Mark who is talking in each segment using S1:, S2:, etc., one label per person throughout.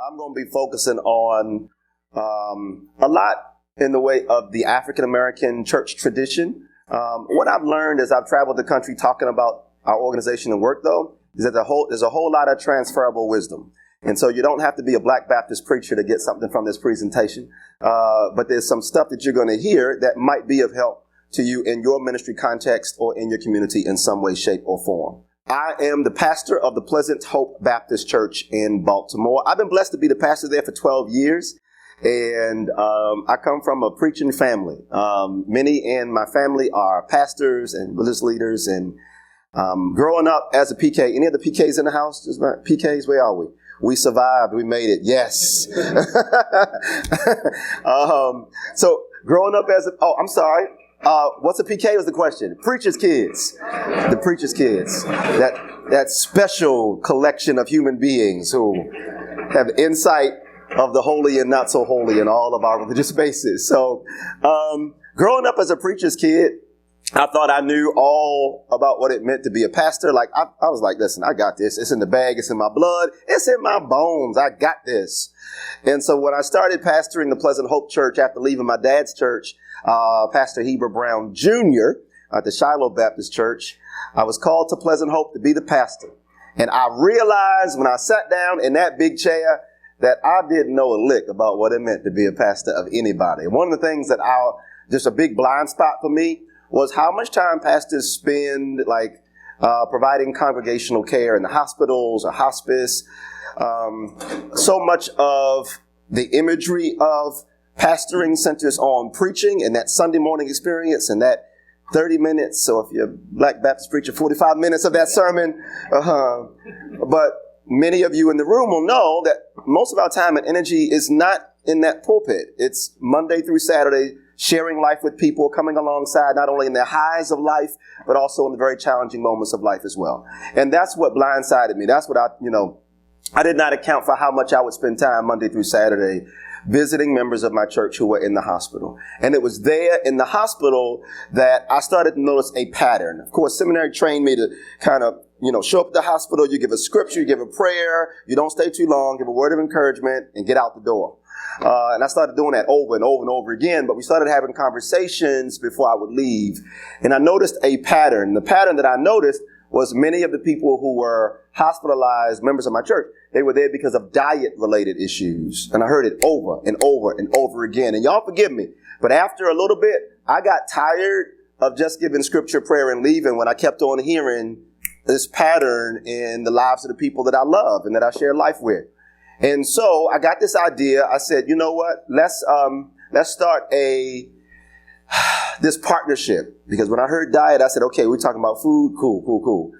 S1: I'm going to be focusing on a lot in the way of the African American church tradition. What I've learned as I've traveled the country talking about our organization and work, though, is that there's a whole lot of transferable wisdom. And so you don't have to be a Black Baptist preacher to get something from this presentation. But there's some stuff that you're going to hear that might be of help to you in your ministry context or in your community in some way, shape, or form. I am the pastor of the Pleasant Hope Baptist Church in Baltimore. I've been blessed to be the pastor there for 12 years. And I come from a preaching family. Many in my family are pastors and religious leaders. And growing up as a PK, any of the PKs in the house? Just PKs, where are we? We survived. We made it. Yes. So growing up as what's a PK was the question. Preacher's kids. The preacher's kids. That special collection of human beings who have insight of the holy and not so holy in all of our religious spaces. So growing up as a preacher's kid, I thought I knew all about what it meant to be a pastor. Like I was like, listen, I got this. It's in the bag. It's in my blood. It's in my bones. I got this. And so when I started pastoring the Pleasant Hope Church after leaving my dad's church, Pastor Heber Brown Jr. At the Shiloh Baptist Church, I was called to Pleasant Hope to be the pastor. And I realized when I sat down in that big chair that I didn't know a lick about what it meant to be a pastor of anybody. And one of the things that just a big blind spot for me was how much time pastors spend providing congregational care in the hospitals or hospice. So much of the imagery of pastoring centers on preaching and that Sunday morning experience and that 30 minutes, so if you're a Black Baptist preacher, 45 minutes of that sermon. But many of you in the room will know that most of our time and energy is not in that pulpit. It's Monday through Saturday, sharing life with people, coming alongside not only in the highs of life, but also in the very challenging moments of life as well. And that's what blindsided me. That's what I did not account for how much I would spend time Monday through Saturday visiting members of my church who were in the hospital. And it was there in the hospital that I started to notice a pattern. Of course, seminary trained me to kind of, show up at the hospital, you give a scripture, you give a prayer, you don't stay too long, give a word of encouragement, and get out the door. And I started doing that over and over and over again, but we started having conversations before I would leave. And I noticed a pattern. The pattern that I noticed was many of the people who were hospitalized members of my church, they were there because of diet-related issues. And I heard it over and over and over again. And y'all forgive me, but after a little bit, I got tired of just giving scripture, prayer, and leaving when I kept on hearing this pattern in the lives of the people that I love and that I share life with. And so I got this idea. I said, you know what? Let's start this partnership. Because when I heard diet, I said, okay, we're talking about food. Cool.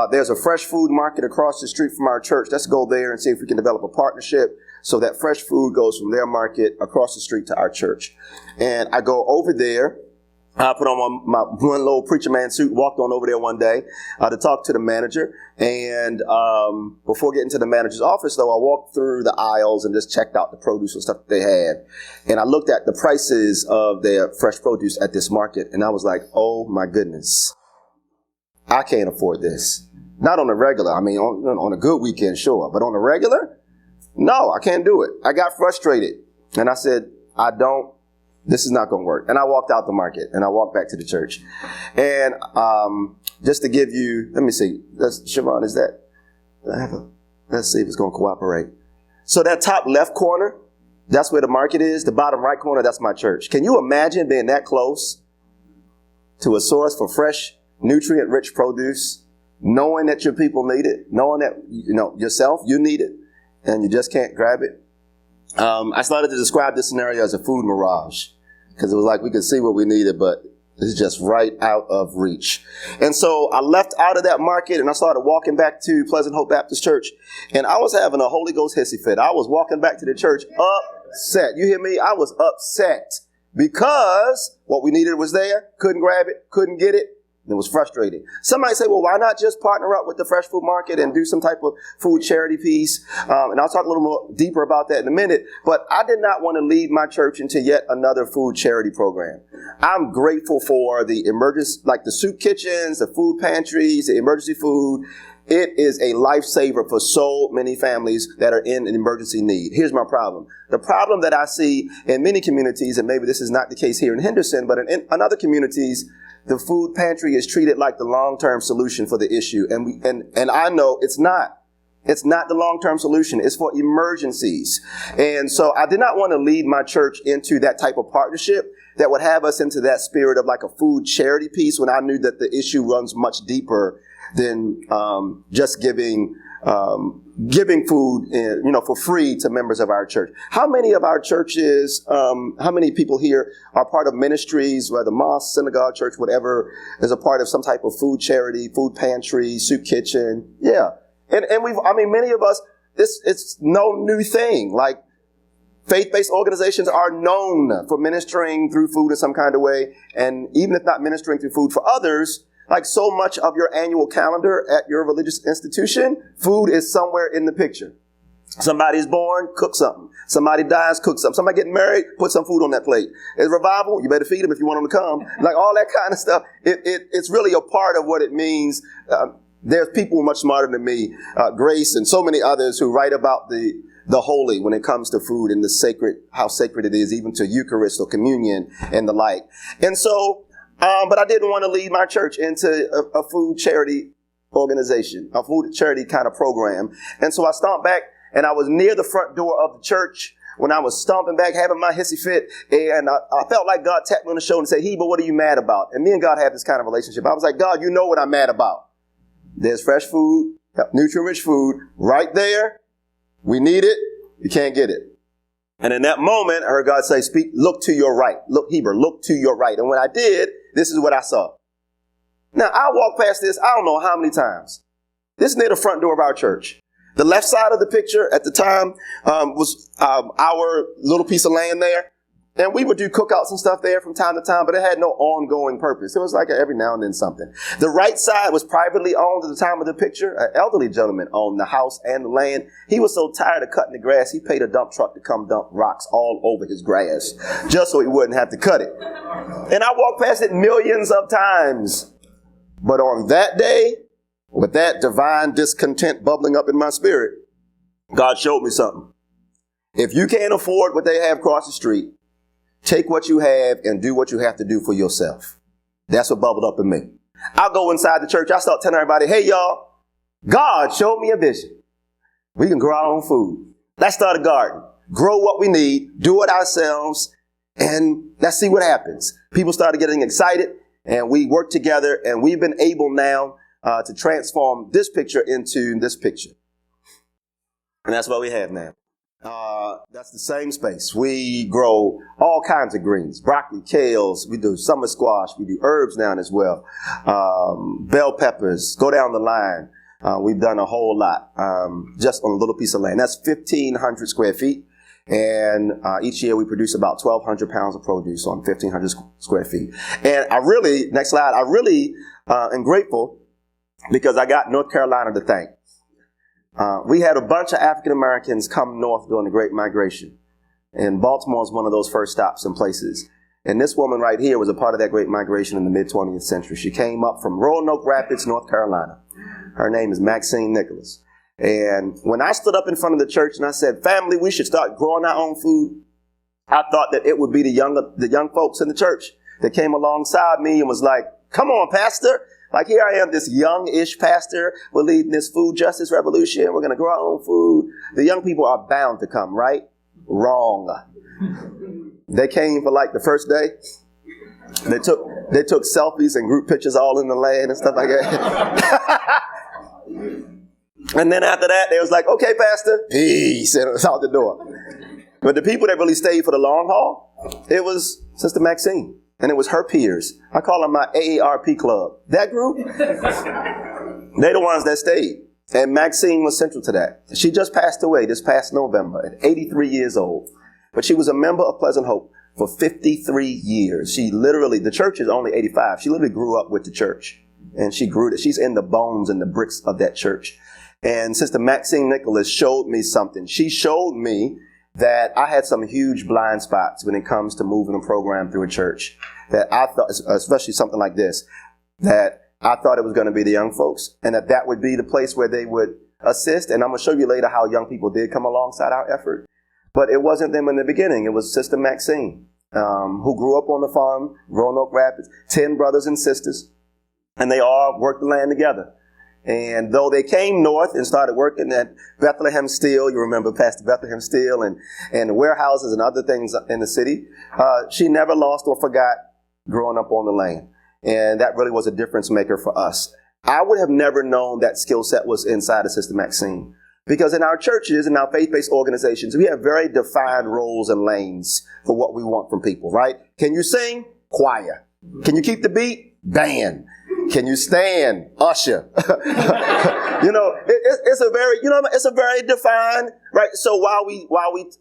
S1: There's a fresh food market across the street from our church. Let's go there and see if we can develop a partnership so that fresh food goes from their market across the street to our church. And I go over there. I put on my one little preacher man suit, walked on over there one day to talk to the manager. And before getting to the manager's office, though, I walked through the aisles and just checked out the produce and stuff that they had. And I looked at the prices of their fresh produce at this market. And I was like, oh, my goodness, I can't afford this. Not on a regular. I mean, on a good weekend, sure. But on a regular, no, I can't do it. I got frustrated. And I said, this is not going to work. And I walked out the market and I walked back to the church. And just to give you, let me see. Siobhan, is that? Let's see if it's going to cooperate. So that top left corner, that's where the market is. The bottom right corner, that's my church. Can you imagine being that close to a source for fresh, nutrient-rich produce, knowing that your people need it, knowing that yourself, you need it, and you just can't grab it? I started to describe this scenario as a food mirage because it was like we could see what we needed, but it's just right out of reach. And so I left out of that market and I started walking back to Pleasant Hope Baptist Church, and I was having a Holy Ghost hissy fit. I was walking back to the church upset. You hear me? I was upset because what we needed was there. Couldn't grab it. Couldn't get it. It was frustrating. Somebody say, well, why not just partner up with the fresh food market and do some type of food charity piece? And I'll talk a little more deeper about that in a minute. But I did not want to lead my church into yet another food charity program. I'm grateful for the emergency, like the soup kitchens, the food pantries, the emergency food. It is a lifesaver for so many families that are in an emergency need. Here's my problem. The problem that I see in many communities, and maybe this is not the case here in Henderson, but in other communities, the food pantry is treated like the long-term solution for the issue. And I know it's not. It's not the long-term solution. It's for emergencies. And so I did not want to lead my church into that type of partnership that would have us into that spirit of like a food charity piece when I knew that the issue runs much deeper than just giving food, for free to members of our church. How many of our churches, how many people here are part of ministries, whether mosque, synagogue, church, whatever, is a part of some type of food charity, food pantry, soup kitchen? Yeah. And many of us, it's no new thing. Like, faith-based organizations are known for ministering through food in some kind of way. And even if not ministering through food for others, like so much of your annual calendar at your religious institution, food is somewhere in the picture. Somebody's born, cook something. Somebody dies, cook something. Somebody getting married, put some food on that plate. It's revival, you better feed them if you want them to come. Like all that kind of stuff. It's really a part of what it means. There's people much smarter than me, Grace and so many others, who write about the holy when it comes to food and the sacred, how sacred it is even to Eucharist or communion and the like. And so, but I didn't want to lead my church into a food charity organization, a food charity kind of program. And so I stomped back, and I was near the front door of the church when I was stomping back, having my hissy fit. And I felt like God tapped me on the shoulder and said, Heber, what are you mad about? And me and God have this kind of relationship. I was like, God, you know what I'm mad about. There's fresh food, nutrient-rich food right there. We need it. You can't get it. And in that moment, I heard God say, look to your right. Look, Heber, look to your right. And when I did, this is what I saw. Now, I walked past this, I don't know how many times. This is near the front door of our church. The left side of the picture at the time was our little piece of land there. And we would do cookouts and stuff there from time to time, but it had no ongoing purpose. It was like every now and then something. The right side was privately owned at the time of the picture. An elderly gentleman owned the house and the land. He was so tired of cutting the grass, he paid a dump truck to come dump rocks all over his grass, just so he wouldn't have to cut it. And I walked past it millions of times. But on that day, with that divine discontent bubbling up in my spirit, God showed me something. If you can't afford what they have across the street, take what you have and do what you have to do for yourself. That's what bubbled up in me. I'll go inside the church. I start telling everybody, hey, y'all, God showed me a vision. We can grow our own food. Let's start a garden. Grow what we need. Do it ourselves. And let's see what happens. People started getting excited, and we worked together, and we've been able now to transform this picture into this picture. And that's what we have now. That's the same space. We grow all kinds of greens, broccoli, kales. We do summer squash. We do herbs now as well. Bell peppers. Go down the line. We've done a whole lot just on a little piece of land. That's 1,500 square feet. And each year we produce about 1,200 pounds of produce on 1,500 square feet. And next slide, I really am grateful because I got North Carolina to thank. We had a bunch of African Americans come north during the Great Migration. And Baltimore was one of those first stops and places. And this woman right here was a part of that Great Migration in the mid-20th century. She came up from Roanoke Rapids, North Carolina. Her name is Maxine Nicholas. And when I stood up in front of the church and I said, family, we should start growing our own food, I thought that it would be the young folks in the church that came alongside me and was like, come on, pastor. Like, here I am, this young-ish pastor. We're leading this food justice revolution. We're going to grow our own food. The young people are bound to come, right? Wrong. They came for like the first day. They took selfies and group pictures all in the land and stuff like that. And then after that, they was like, okay, pastor, peace, and it was out the door. But the people that really stayed for the long haul, it was Sister Maxine. And it was her peers. I call them my AARP club. That group, they're the ones that stayed. And Maxine was central to that. She just passed away this past November at 83 years old. But she was a member of Pleasant Hope for 53 years. She literally, the church is only 85. She literally grew up with the church. And she grew it. She's in the bones and the bricks of that church. And Sister Maxine Nicholas showed me something. She showed me that I had some huge blind spots when it comes to moving a program through a church. That I thought, especially something like this, that I thought it was going to be the young folks, and that would be the place where they would assist. And I'm going to show you later how young people did come alongside our effort. But it wasn't them in the beginning. It was Sister Maxine, who grew up on the farm, Roanoke Rapids, 10 brothers and sisters, and they all worked the land together. And though they came north and started working at Bethlehem Steel, you remember Pastor Bethlehem Steel and warehouses and other things in the city, she never lost or forgot growing up on the land. And that really was a difference maker for us. I would have never known that skill set was inside of Sister Maxine. Because in our churches and our faith-based organizations, we have very defined roles and lanes for what we want from people, right? Can you sing? Choir. Can you keep the beat? Band. Can you stand? Usher. It's a very defined, right? So while we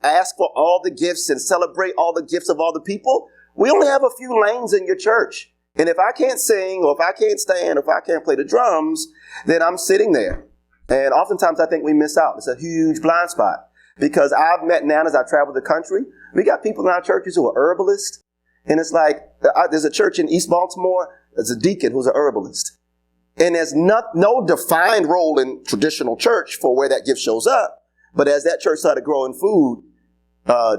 S1: ask for all the gifts and celebrate all the gifts of all the people, we only have a few lanes in your church. And if I can't sing, or if I can't stand, or if I can't play the drums, then I'm sitting there. And oftentimes I think we miss out. It's a huge blind spot. Because I've met now as I travel the country, we got people in our churches who are herbalists. And it's like, there's a church in East Baltimore, there's a deacon who's an herbalist. And there's no defined role in traditional church for where that gift shows up. But as that church started growing food,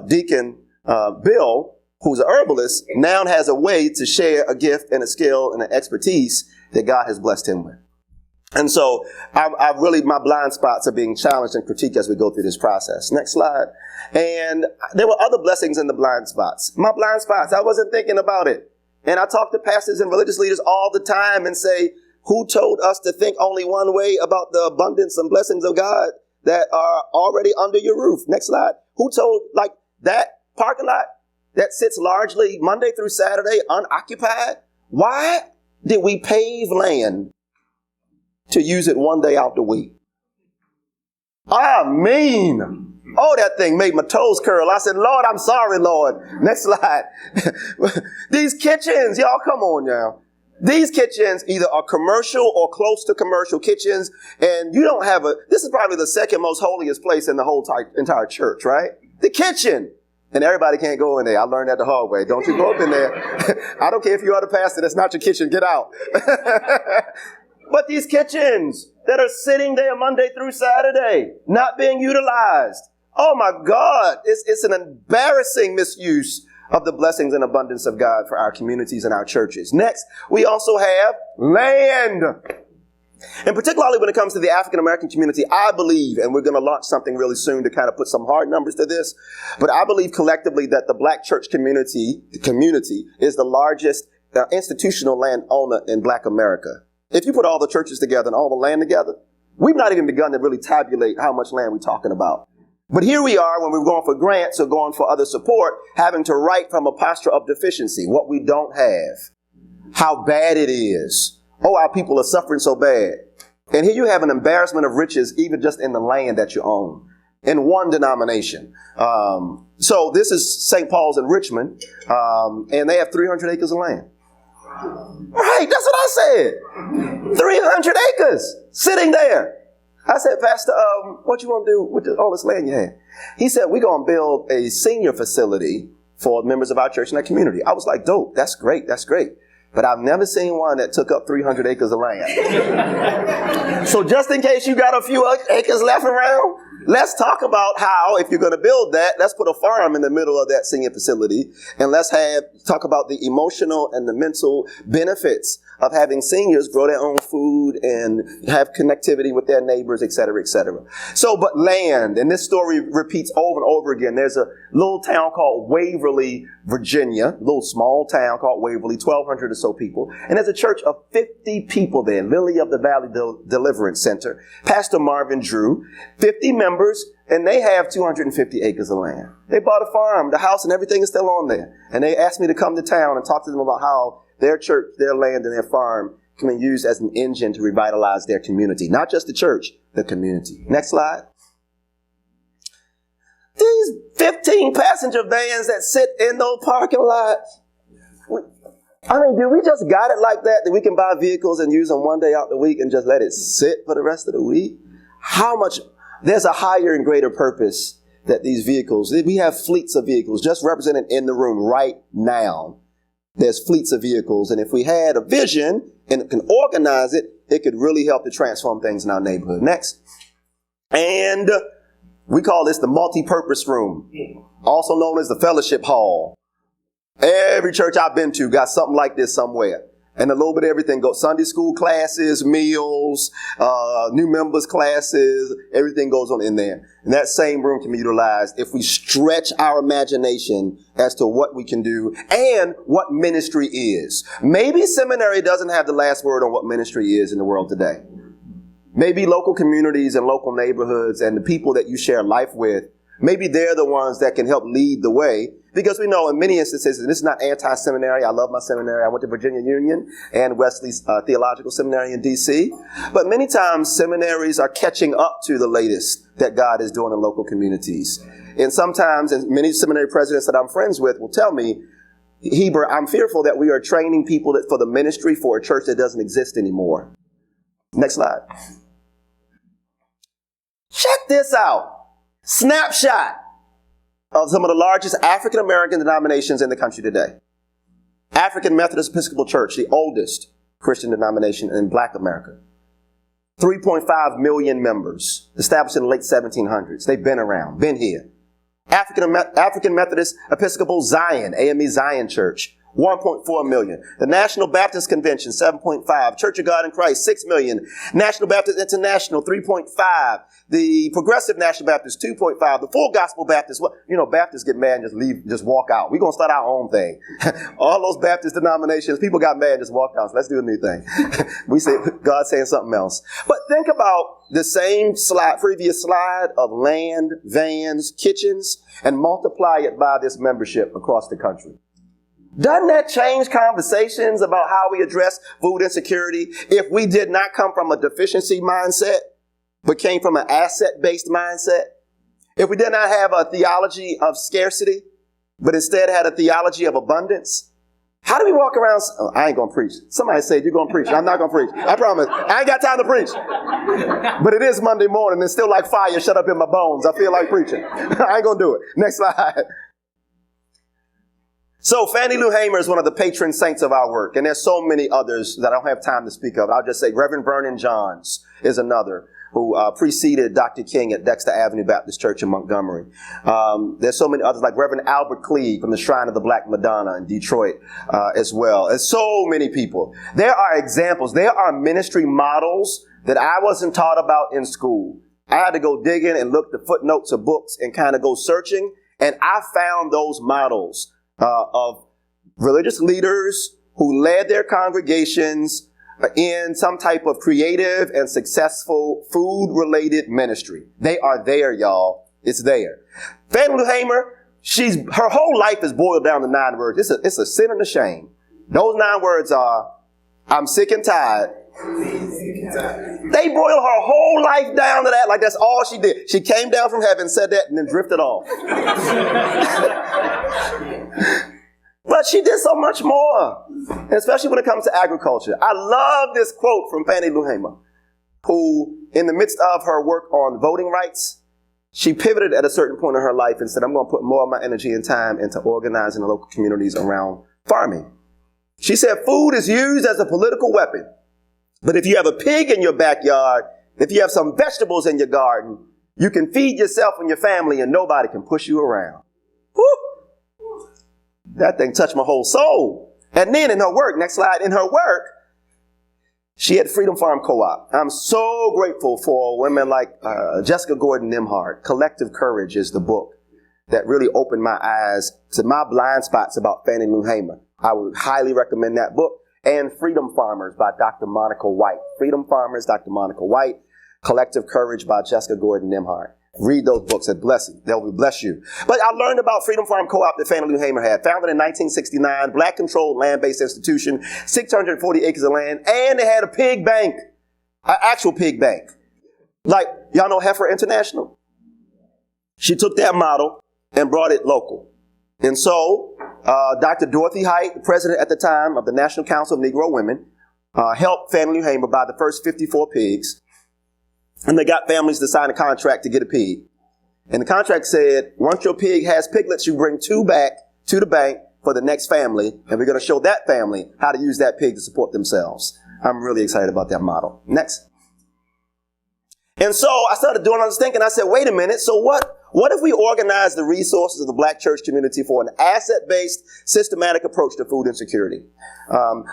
S1: Deacon Bill, who's an herbalist, now has a way to share a gift and a skill and an expertise that God has blessed him with. And so I really, my blind spots are being challenged and critiqued as we go through this process. Next slide. And there were other blessings in the blind spots. My blind spots, I wasn't thinking about it. And I talk to pastors and religious leaders all the time and say, who told us to think only one way about the abundance and blessings of God that are already under your roof? Next slide. Who told, like, that parking lot that sits largely Monday through Saturday unoccupied? Why did we pave land to use it one day out the week? Oh, that thing made my toes curl. I said, Lord, I'm sorry, Lord. Next slide. These kitchens, y'all, come on now. These kitchens either are commercial or close to commercial kitchens, and you don't have this is probably the second most holiest place in the whole entire church, right? The kitchen. And everybody can't go in there. I learned that the hard way. Don't you go up in there. I don't care if you are the pastor. That's not your kitchen. Get out. But these kitchens that are sitting there Monday through Saturday, not being utilized. Oh my God. It's an embarrassing misuse of the blessings and abundance of God for our communities and our churches. Next, we also have land. And particularly when it comes to the African-American community, I believe, and we're going to launch something really soon to kind of put some hard numbers to this, but I believe collectively that the black church community is the largest institutional landowner in black America. If you put all the churches together and all the land together, we've not even begun to really tabulate how much land we're talking about. But here we are when we're going for grants or going for other support, having to write from a posture of deficiency, what we don't have, how bad it is. Oh, our people are suffering so bad. And here you have an embarrassment of riches, even just in the land that you own, in one denomination. So this is St. Paul's in Richmond, and they have 300 acres of land. Right, that's what I said. 300 acres sitting there. I said, Pastor, what you want to do with all this land you have? He said, we're going to build a senior facility for members of our church and our community. I was like, dope, that's great, that's great. But I've never seen one that took up 300 acres of land. So just in case you got a few acres left around, let's talk about how, if you're going to build that, let's put a farm in the middle of that senior facility. And let's talk about the emotional and the mental benefits of having seniors grow their own food and have connectivity with their neighbors, et cetera, et cetera. So, but land, and this story repeats over and over again. There's a little town called Waverly, Virginia, a little small town called Waverly, 1,200 or so people. And there's a church of 50 people there, Lily of the Valley Deliverance Center. Pastor Marvin Drew, 50 members, and they have 250 acres of land. They bought a farm, the house and everything is still on there. And they asked me to come to town and talk to them about how their church, their land, and their farm can be used as an engine to revitalize their community. Not just the church, the community. Next slide. These 15 passenger vans that sit in those parking lots. Do we just got it like that we can buy vehicles and use them one day out the week and just let it sit for the rest of the week? How much? There's a higher and greater purpose that these vehicles, we have fleets of vehicles just represented in the room right now. There's fleets of vehicles. And if we had a vision and can organize it, it could really help to transform things in our neighborhood. Next. And we call this the multi-purpose room, also known as the fellowship hall. Every church I've been to got something like this somewhere. And a little bit of everything goes. Sunday school classes, meals, new members classes, everything goes on in there. And that same room can be utilized if we stretch our imagination as to what we can do and what ministry is. Maybe seminary doesn't have the last word on what ministry is in the world today. Maybe local communities and local neighborhoods and the people that you share life with, maybe they're the ones that can help lead the way. Because we know in many instances, and this is not anti-seminary. I love my seminary. I went to Virginia Union and Wesley's Theological Seminary in D.C. But many times seminaries are catching up to the latest that God is doing in local communities. And sometimes, and many seminary presidents that I'm friends with will tell me, Heber, I'm fearful that we are training people for the ministry for a church that doesn't exist anymore. Next slide. Check this out. Snapshot of some of the largest African-American denominations in the country today. African Methodist Episcopal Church, the oldest Christian denomination in Black America. 3.5 million members, established in the late 1700s. They've been around, been here. African Methodist Episcopal Zion, AME Zion Church, 1.4 million. The National Baptist Convention, 7.5. Church of God in Christ, 6 million. National Baptist International, 3.5. The Progressive National Baptist, 2.5. The Full Gospel Baptist, Baptists get mad and just leave, just walk out. We're going to start our own thing. All those Baptist denominations, people got mad and just walked out. So let's do a new thing. We say, God's saying something else. But think about the same previous slide of land, vans, kitchens, and multiply it by this membership across the country. Doesn't that change conversations about how we address food insecurity if we did not come from a deficiency mindset, but came from an asset-based mindset? If we did not have a theology of scarcity, but instead had a theology of abundance? How do we walk around? Oh, I ain't going to preach. Somebody said, you're going to preach. I'm not going to preach. I promise. I ain't got time to preach. But it is Monday morning. It's still like fire shut up in my bones. I feel like preaching. I ain't going to do it. Next slide. So Fannie Lou Hamer is one of the patron saints of our work. And there's so many others that I don't have time to speak of. I'll just say Reverend Vernon Johns is another who preceded Dr. King at Dexter Avenue Baptist Church in Montgomery. There's so many others like Reverend Albert Cleve from the Shrine of the Black Madonna in Detroit as well. And so many people. There are examples. There are ministry models that I wasn't taught about in school. I had to go digging and look the footnotes of books and kind of go searching. And I found those models of religious leaders who led their congregations in some type of creative and successful food-related ministry. They are there, y'all. It's there. Fannie Lou Hamer, her whole life is boiled down to 9 words. It's a sin and a shame. Those 9 words are, I'm sick and tired. They boiled her whole life down to that, like that's all she did. She came down from heaven, said that, and then drifted off. But she did so much more, especially when it comes to agriculture. I love this quote from Fannie Lou Hamer, who, in the midst of her work on voting rights, she pivoted at a certain point in her life and said, I'm going to put more of my energy and time into organizing the local communities around farming. She said, food is used as a political weapon. But if you have a pig in your backyard, if you have some vegetables in your garden, you can feed yourself and your family and nobody can push you around. Woo! That thing touched my whole soul. And then in her work, next slide, in her work, she had Freedom Farm Co-op. I'm so grateful for women like Jessica Gordon Nimhart. Collective Courage is the book that really opened my eyes to my blind spots about Fannie Lou Hamer. I would highly recommend that book. And Freedom Farmers by Dr. Monica White. Freedom Farmers, Dr. Monica White. Collective Courage by Jessica Gordon Nimhart. Read those books and they will bless you. But I learned about Freedom Farm Co-op that Fannie Lou Hamer had. Founded in 1969, black-controlled land-based institution, 640 acres of land, and they had a pig bank, an actual pig bank. Like, y'all know Heifer International? She took that model and brought it local. And so Dr. Dorothy Height, the president at the time of the National Council of Negro Women, helped Fannie Lou Hamer buy the first 54 pigs. And they got families to sign a contract to get a pig. And the contract said, once your pig has piglets, you bring 2 back to the bank for the next family. And we're going to show that family how to use that pig to support themselves. I'm really excited about that model. Next. And so I started doing all this thinking. I said, wait a minute. So what if we organize the resources of the black church community for an asset-based, systematic approach to food insecurity?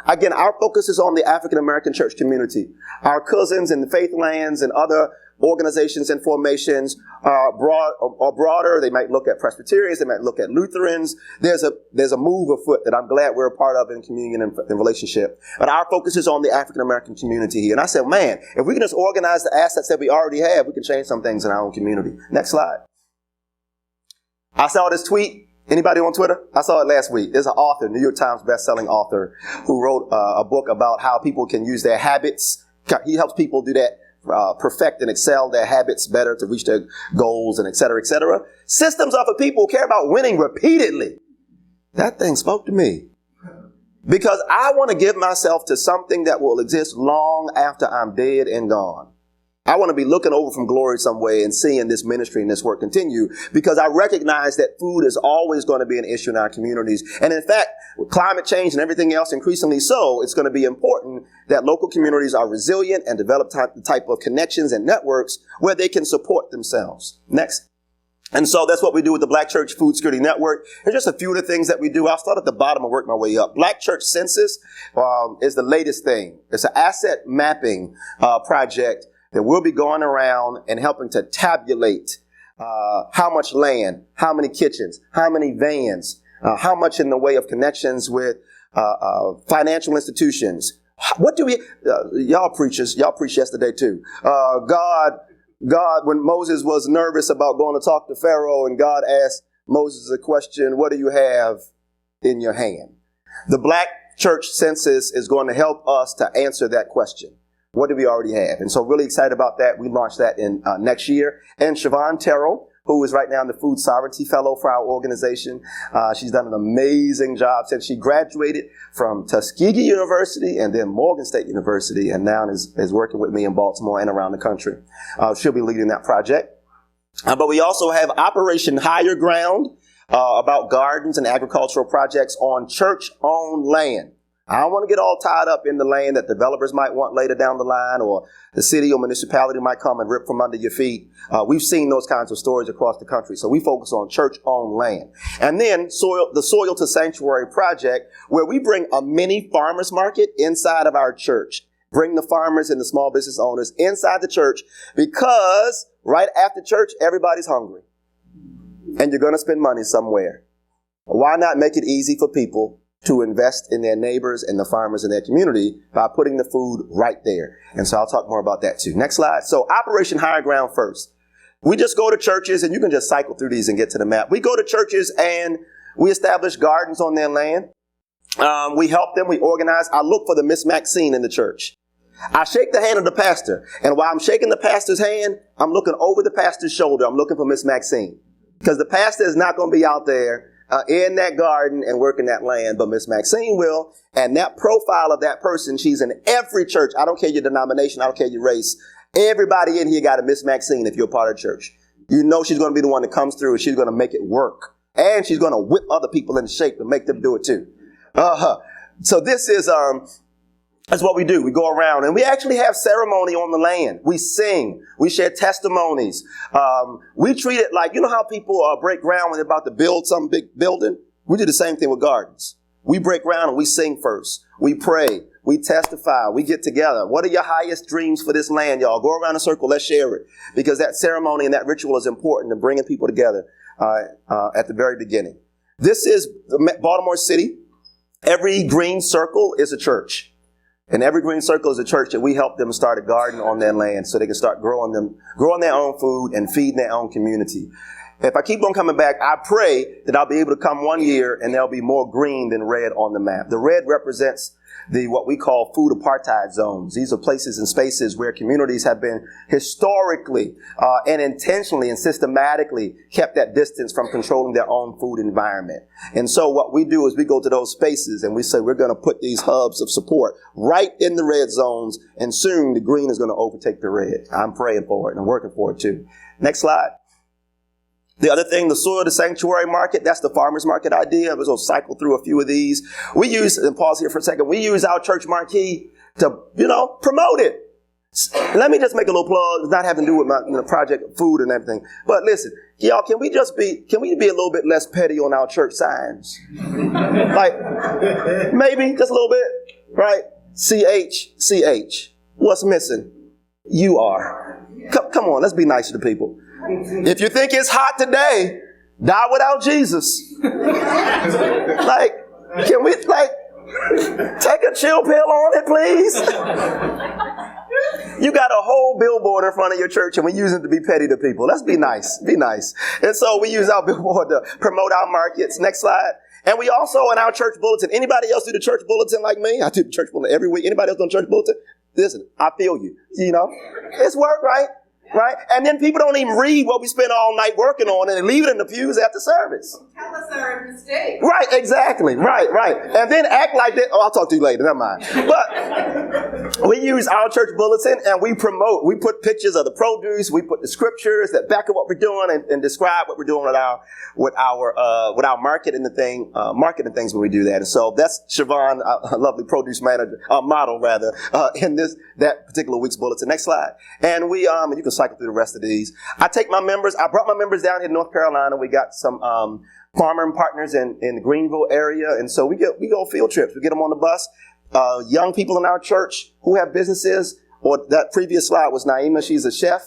S1: Again, our focus is on the African-American church community. Our cousins in the FaithLands and other organizations and formations are broader. They might look at Presbyterians. They might look at Lutherans. There's a move afoot that I'm glad we're a part of in communion and relationship. But our focus is on the African-American community here. And I said, man, if we can just organize the assets that we already have, we can change some things in our own community. Next slide. I saw this tweet. Anybody on Twitter? I saw it last week. There's an author, New York Times best-selling author, who wrote a book about how people can use their habits. He helps people do that, perfect and excel their habits better to reach their goals and et cetera, et cetera. Systems are for people who care about winning repeatedly. That thing spoke to me. Because I want to give myself to something that will exist long after I'm dead and gone. I want to be looking over from glory some way and seeing this ministry and this work continue, because I recognize that food is always going to be an issue in our communities. And in fact, with climate change and everything else increasingly so, it's going to be important that local communities are resilient and develop the type of connections and networks where they can support themselves. Next. And so that's what we do with the Black Church Food Security Network. There's just a few of the things that we do. I'll start at the bottom and work my way up. Black Church Census is the latest thing. It's an asset mapping project that we'll be going around and helping to tabulate how much land, how many kitchens, how many vans, how much in the way of connections with financial institutions. What do we, y'all preachers, y'all preached yesterday too. God, when Moses was nervous about going to talk to Pharaoh, and God asked Moses a question, what do you have in your hand? The Black Church Census is going to help us to answer that question. What do we already have? And so really excited about that. We launched that in next year. And Siobhan Terrell, who is right now the Food Sovereignty Fellow for our organization. She's done an amazing job since she graduated from Tuskegee University and then Morgan State University, and now is working with me in Baltimore and around the country. She'll be leading that project. But we also have Operation Higher Ground, about gardens and agricultural projects on church-owned land. I don't want to get all tied up in the land that developers might want later down the line, or the city or municipality might come and rip from under your feet. We've seen those kinds of stories across the country. So we focus on church-owned land. And then the Soil to Sanctuary project, where we bring a mini farmers market inside of our church. Bring the farmers and the small business owners inside the church, because right after church, everybody's hungry. And you're going to spend money somewhere. Why not make it easy for people to invest in their neighbors and the farmers in their community by putting the food right there? And so I'll talk more about that too. Next slide. So Operation Higher Ground first. We just go to churches, and you can just cycle through these and get to the map. We go to churches and we establish gardens on their land. We help them. We organize. I look for the Miss Maxine in the church. I shake the hand of the pastor. And while I'm shaking the pastor's hand, I'm looking over the pastor's shoulder. I'm looking for Miss Maxine. Because the pastor is not going to be out there in that garden and working that land, but Miss Maxine will. And that profile of that person, she's in every church. I don't care your denomination. I don't care your race. Everybody in here got a Miss Maxine if you're a part of the church. You know she's going to be the one that comes through, and she's going to make it work. And she's going to whip other people into shape and make them do it too. So this is that's what we do. We go around, and we actually have ceremony on the land. We sing. We share testimonies. We treat it like, you know how people break ground when they're about to build some big building? We do the same thing with gardens. We break ground and we sing first. We pray. We testify. We get together. What are your highest dreams for this land, y'all? Go around a circle. Let's share it. Because that ceremony and that ritual is important in bringing people together at the very beginning. This is Baltimore City. Every green circle is a church. And every green circle is a church that we help them start a garden on their land so they can start growing their own food and feeding their own community. If I keep on coming back, I pray that I'll be able to come one year and there'll be more green than red on the map. The red represents what we call food apartheid zones. These are places and spaces where communities have been historically and intentionally and systematically kept at distance from controlling their own food environment. And so what we do is we go to those spaces and we say we're going to put these hubs of support right in the red zones, and soon the green is going to overtake the red. I'm praying for it and I'm working for it too. Next slide. The other thing, the soil, the sanctuary market, that's the farmer's market idea. We're going to cycle through a few of these. We use, and pause here for a second, we use our church marquee to, promote it. Let me just make a little plug. It's not having to do with my project food and everything. But listen, y'all, can we be a little bit less petty on our church signs? Like, maybe just a little bit, right? CH. What's missing? You are. Come on, let's be nice to the people. If you think it's hot today, die without Jesus. Like, can we, take a chill pill on it, please? You got a whole billboard in front of your church and we use it to be petty to people. Let's be nice. Be nice. And so we use our billboard to promote our markets. Next slide. And we also, in our church bulletin, anybody else do the church bulletin like me? I do the church bulletin every week. Anybody else do the church bulletin? Listen, I feel you. It's work, right? Right? And then people don't even read what we spend all night working on and they leave it in the pews after service.
S2: Tell us our mistake.
S1: Right, exactly. Right. And then act like that. Oh, I'll talk to you later. Never mind. But we use our church bulletin and we put pictures of the produce. We put the scriptures that back up what we're doing and describe what we're doing with our marketing things when we do that. And so that's Siobhan, a lovely produce model in that particular week's bulletin. Next slide. And we, and you can cycle through the rest of these. I brought my members down here in North Carolina. We got some farmer partners in the Greenville area, and so we go field trips. We get them on the bus. Young people in our church who have businesses, or that previous slide was Naima. She's a chef.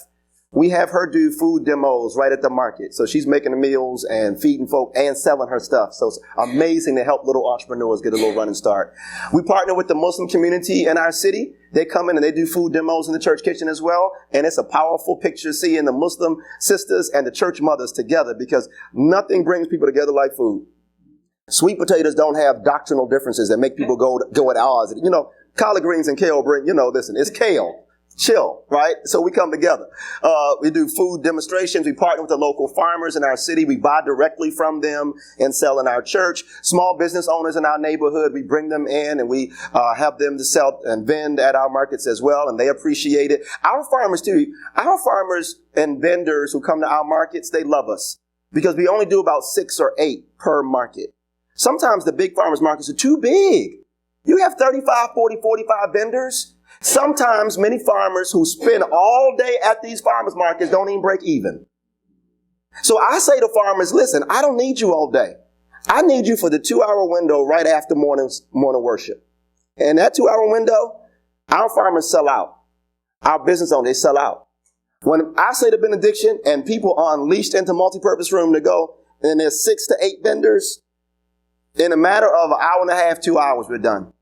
S1: We have her do food demos right at the market. So she's making the meals and feeding folk and selling her stuff. So it's amazing to help little entrepreneurs get a little running start. We partner with the Muslim community in our city. They come in and they do food demos in the church kitchen as well. And it's a powerful picture seeing the Muslim sisters and the church mothers together, because nothing brings people together like food. Sweet potatoes don't have doctrinal differences that make people go at odds. Collard greens and kale listen, it's kale. Chill, right? So we come together. We do food demonstrations. We partner with the local farmers in our city. We buy directly from them and sell in our church. Small business owners in our neighborhood, we bring them in and we have them to sell and vend at our markets as well, and they appreciate it. Our farmers too. Our farmers and vendors who come to our markets, they love us because we only do about 6 or 8 per market. Sometimes the big farmers markets are too big. You have 35, 40, 45 vendors. Sometimes many farmers who spend all day at these farmers markets don't even break even. So I say to farmers, listen, I don't need you all day. I need you for the 2-hour window right after morning worship. And that 2-hour window, our farmers sell out. Our business owners, they sell out. When I say the benediction and people are unleashed into multipurpose room to go, and there's 6 to 8 vendors, in a matter of an hour and a half, 2 hours, we're done.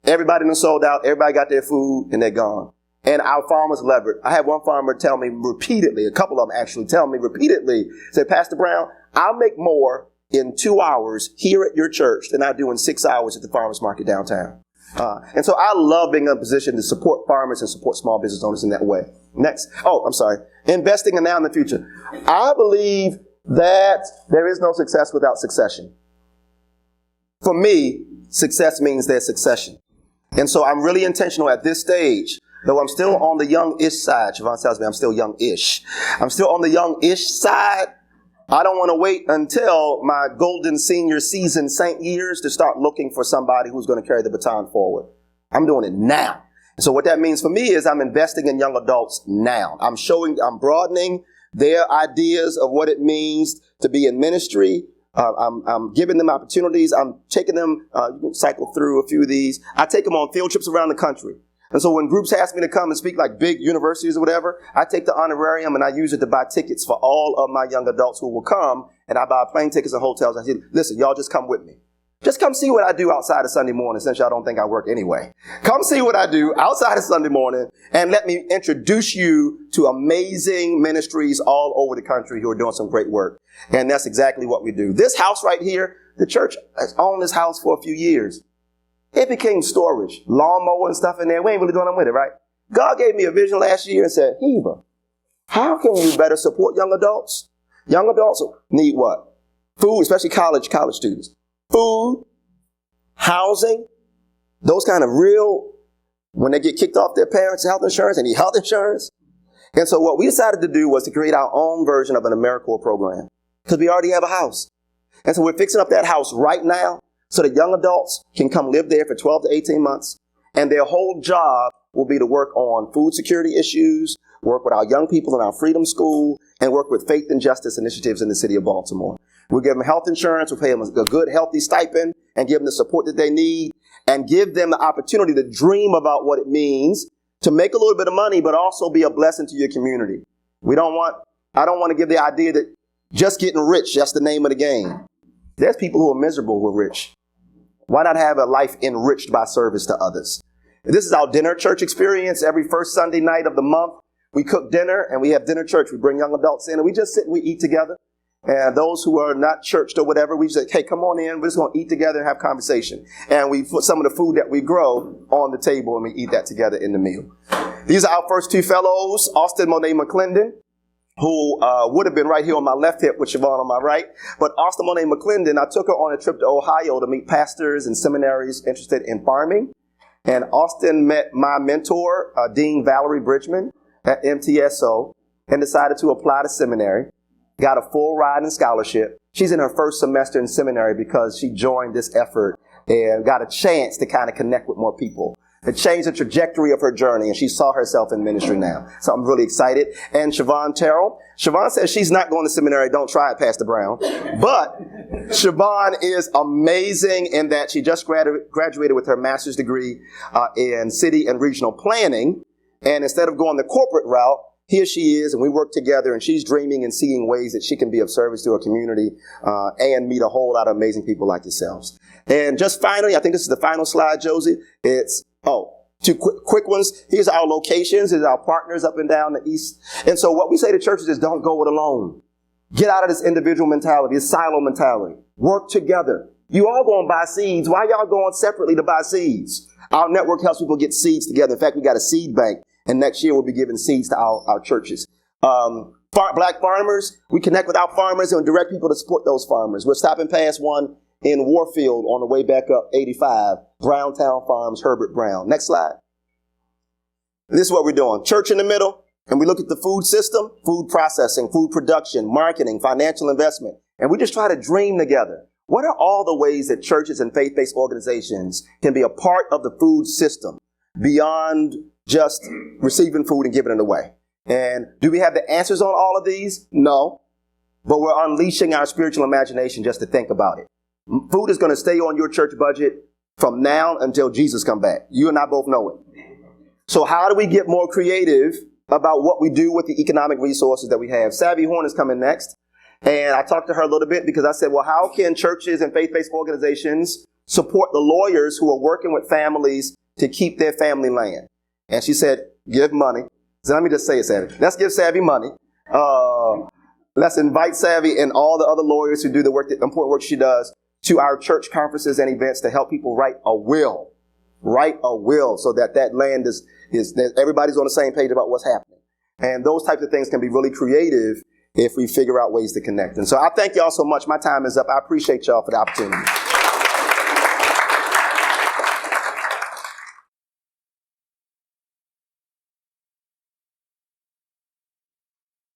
S1: Everybody done sold out. Everybody got their food and they're gone. And our farmers love it. I had one farmer tell me repeatedly, a couple of them actually tell me repeatedly, say, Pastor Brown, I'll make more in 2 hours here at your church than I do in 6 hours at the farmers market downtown. And so I love being in a position to support farmers and support small business owners in that way. Next. Investing in now and the future. I believe that there is no success without succession. For me, success means there's succession. And so I'm really intentional at this stage, though I'm still on the young-ish side. Siobhan tells me I'm still young-ish. I'm still on the young-ish side. I don't want to wait until my golden senior season Saint years to start looking for somebody who's going to carry the baton forward. I'm doing it now. And so what that means for me is I'm investing in young adults now. I'm broadening their ideas of what it means to be in ministry. I'm giving them opportunities. I'm taking them, you can cycle through a few of these. I take them on field trips around the country. And so when groups ask me to come and speak like big universities or whatever, I take the honorarium and I use it to buy tickets for all of my young adults who will come. And I buy plane tickets and hotels. I say, listen, y'all just come with me. Just come see what I do outside of Sunday morning, since y'all don't think I work anyway. Come see what I do outside of Sunday morning and let me introduce you to amazing ministries all over the country who are doing some great work. And that's exactly what we do. This house right here, the church has owned this house for a few years. It became storage, lawnmower and stuff in there. We ain't really doing nothing with it, right? God gave me a vision last year and said, Heber, how can we better support young adults? Young adults need what? Food, especially college students. Food, housing, those kind of real, when they get kicked off their parents' health insurance, they need health insurance. And so what we decided to do was to create our own version of an AmeriCorps program because we already have a house. And so we're fixing up that house right now so that young adults can come live there for 12 to 18 months. And their whole job will be to work on food security issues, work with our young people in our Freedom School, and work with faith and justice initiatives in the city of Baltimore. We'll give them health insurance, we'll pay them a good, healthy stipend, and give them the support that they need, and give them the opportunity to dream about what it means to make a little bit of money, but also be a blessing to your community. I don't want to give the idea that just getting rich, that's the name of the game. There's people who are miserable who are rich. Why not have a life enriched by service to others? This is our dinner church experience. Every first Sunday night of the month, we cook dinner and we have dinner church. We bring young adults in and we just sit and we eat together. And those who are not churched or whatever, we say, hey, come on in. We're just going to eat together and have conversation. And we put some of the food that we grow on the table and we eat that together in the meal. These are our first two fellows, Austin Monet McClendon, who would have been right here on my left hip with Siobhan on my right. But Austin Monet McClendon, I took her on a trip to Ohio to meet pastors and seminaries interested in farming. And Austin met my mentor, Dean Valerie Bridgman at MTSO, and decided to apply to seminary. Got a full ride and scholarship. She's in her first semester in seminary because she joined this effort and got a chance to kind of connect with more people. It changed the trajectory of her journey, and she saw herself in ministry now. So I'm really excited. And Siobhan Terrell. Siobhan says she's not going to seminary. Don't try it, Pastor Brown. But Siobhan is amazing in that she just graduated with her master's degree in city and regional planning. And instead of going the corporate route, here she is, and we work together, and she's dreaming and seeing ways that she can be of service to her community and meet a whole lot of amazing people like yourselves. And just finally, I think this is the final slide, Josie. It's, two quick ones. Here's our locations. Here's our partners up and down the east. And so what we say to churches is don't go it alone. Get out of this individual mentality, this silo mentality. Work together. You all going to buy seeds. Why y'all going separately to buy seeds? Our network helps people get seeds together. In fact, we got a seed bank. And next year, we'll be giving seeds to our churches. Black farmers, we connect with our farmers and direct people to support those farmers. We're stopping past one in Warfield on the way back up 85, Browntown Farms, Herbert Brown. Next slide. This is what we're doing. Church in the middle, and we look at the food system, food processing, food production, marketing, financial investment, and we just try to dream together. What are all the ways that churches and faith-based organizations can be a part of the food system beyond just receiving food and giving it away? And do we have the answers on all of these? No. But we're unleashing our spiritual imagination just to think about it. Food is going to stay on your church budget from now until Jesus come back. You and I both know it. So how do we get more creative about what we do with the economic resources that we have? Savvy Horn is coming next. And I talked to her a little bit because I said, well, how can churches and faith-based organizations support the lawyers who are working with families to keep their family land? And she said, give money. So let me just say it, Savvy. Let's give Savvy money. Let's invite Savvy and all the other lawyers who do the work, the important work she does, to our church conferences and events to help people write a will. Write a will so that that land is that everybody's on the same page about what's happening. And those types of things can be really creative if we figure out ways to connect. And so I thank y'all so much. My time is up. I appreciate y'all for the opportunity.